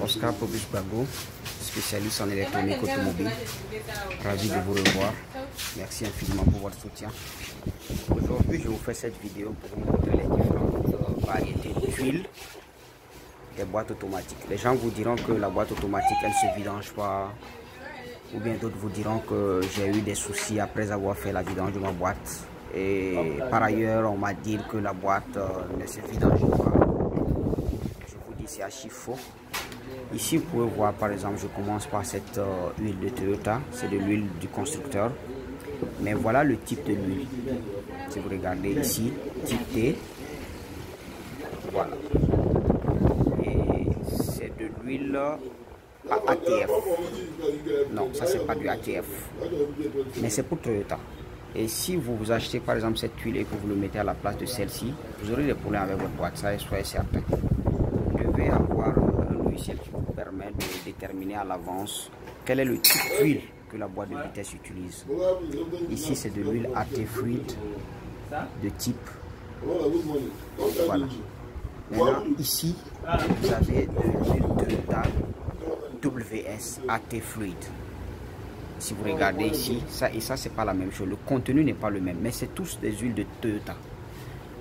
Oscar Pobus Bago, spécialiste en électronique automobile. Ravi de vous revoir. Merci infiniment pour votre soutien. Aujourd'hui, je vous fais cette vidéo pour vous montrer les différentes variétés d'huile des boîtes automatiques. Les gens vous diront que la boîte automatique, elle ne se vidange pas. Ou bien d'autres vous diront que j'ai eu des soucis après avoir fait la vidange de ma boîte. Et par ailleurs, on m'a dit que la boîte ne se vidange pas. Je vous dis, c'est archi faux. Ici, vous pouvez voir, par exemple, je commence par cette huile de Toyota. C'est de l'huile du constructeur. Mais voilà le type de l'huile. Si vous regardez ici, type T. Voilà. Et c'est de l'huile ATF. Non, ça c'est pas du ATF. Mais c'est pour Toyota. Et si vous achetez par exemple cette huile et que vous le mettez à la place de celle-ci, vous aurez des problèmes avec votre boîte, ça soyez certain. Vous devez avoir un logiciel qui vous permet de déterminer à l'avance quel est le type d'huile que la boîte de vitesse utilise. Ici c'est de l'huile AT Fluid de type. Voilà. Maintenant ici vous avez de l'huile Toyota WS AT Fluid. Si vous regardez ici, ça et ça c'est pas la même chose. Le contenu n'est pas le même, mais c'est tous des huiles de Toyota,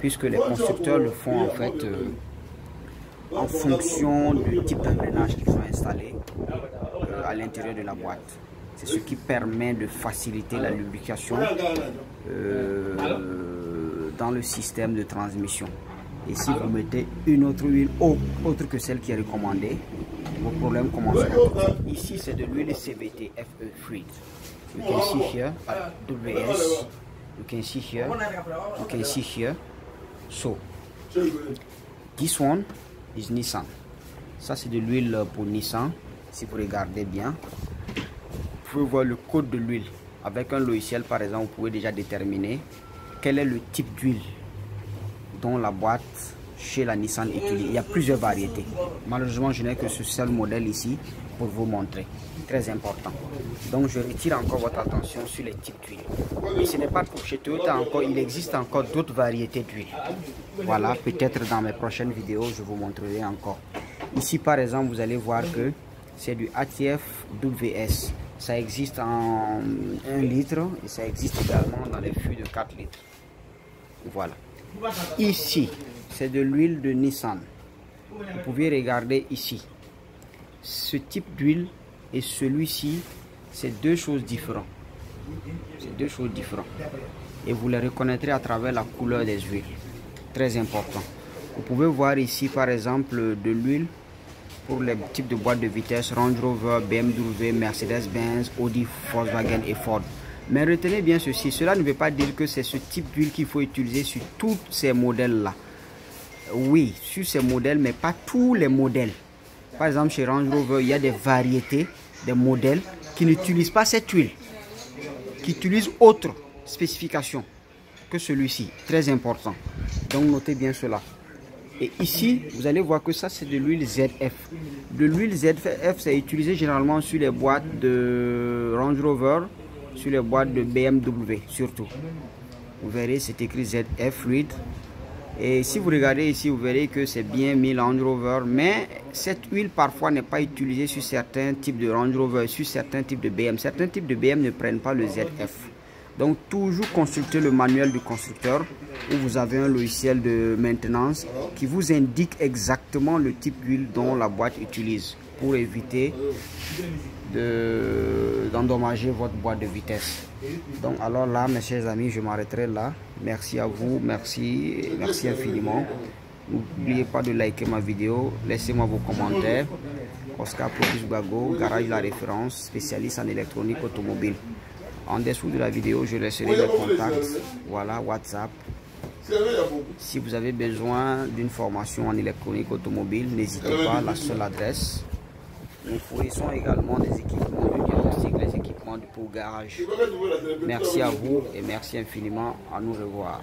puisque les constructeurs le font en fait en fonction du type d'engrenage qu'ils ont installé à l'intérieur de la boîte. C'est ce qui permet de faciliter la lubrication dans le système de transmission. Et si vous mettez une autre huile autre que celle qui est recommandée, vos problèmes commencent. Ici, c'est de l'huile CVT FE Fluid. You can see here at WS. You can see here. You can see here. So, this one is Nissan. Ça, c'est de l'huile pour Nissan. Si vous regardez bien, vous pouvez voir le code de l'huile. Avec un logiciel, par exemple, vous pouvez déjà déterminer quel est le type d'huile dont la boîte chez la Nissan utilise. Il y a plusieurs variétés. Malheureusement, je n'ai que ce seul modèle ici pour vous montrer. Très important. Donc, je retire encore votre attention sur les types d'huile. Et ce n'est pas pour chez Toyota encore. Il existe encore d'autres variétés d'huile. Voilà, peut-être dans mes prochaines vidéos, je vous montrerai encore. Ici, par exemple, vous allez voir que c'est du ATF WS. Ça existe en 1 litre et ça existe également dans les fûts de 4 litres. Voilà. Ici, c'est de l'huile de Nissan. Vous pouvez regarder ici. Ce type d'huile et celui-ci, c'est deux choses différentes. C'est deux choses différentes. Et vous les reconnaîtrez à travers la couleur des huiles. Très important. Vous pouvez voir ici, par exemple, de l'huile pour les types de boîtes de vitesse Range Rover, BMW, Mercedes-Benz, Audi, Volkswagen et Ford. Mais retenez bien ceci, cela ne veut pas dire que c'est ce type d'huile qu'il faut utiliser sur tous ces modèles-là. Oui, sur ces modèles, mais pas tous les modèles. Par exemple, chez Range Rover, il y a des variétés, des modèles qui n'utilisent pas cette huile, qui utilisent autre spécification que celui-ci. Très important. Donc, notez bien cela. Et ici, vous allez voir que ça, c'est de l'huile ZF. De l'huile ZF, c'est utilisé généralement sur les boîtes de Range Rover, sur les boîtes de BMW surtout. Vous verrez, c'est écrit ZF Fluid. Et si vous regardez ici, vous verrez que c'est bien mis Range Rover. Mais cette huile parfois n'est pas utilisée sur certains types de Range Rover, sur certains types de BM. Certains types de BM ne prennent pas le ZF. Donc toujours consultez le manuel du constructeur où vous avez un logiciel de maintenance qui vous indique exactement le type d'huile dont la boîte utilise pour éviter d'endommager votre boîte de vitesse. Donc alors là, mes chers amis, je m'arrêterai là. Merci à vous, merci infiniment. N'oubliez pas de liker ma vidéo, laissez-moi vos commentaires. Oscar Pobus Bago, Garage La Référence, spécialiste en électronique automobile. En dessous de la vidéo, je laisserai les contacts. Voilà, WhatsApp. Si vous avez besoin d'une formation en électronique automobile, n'hésitez pas, la seule adresse. Nous fournissons également des équipements de diagnostic, les équipements pour garage. Merci à vous et merci infiniment. À nous revoir.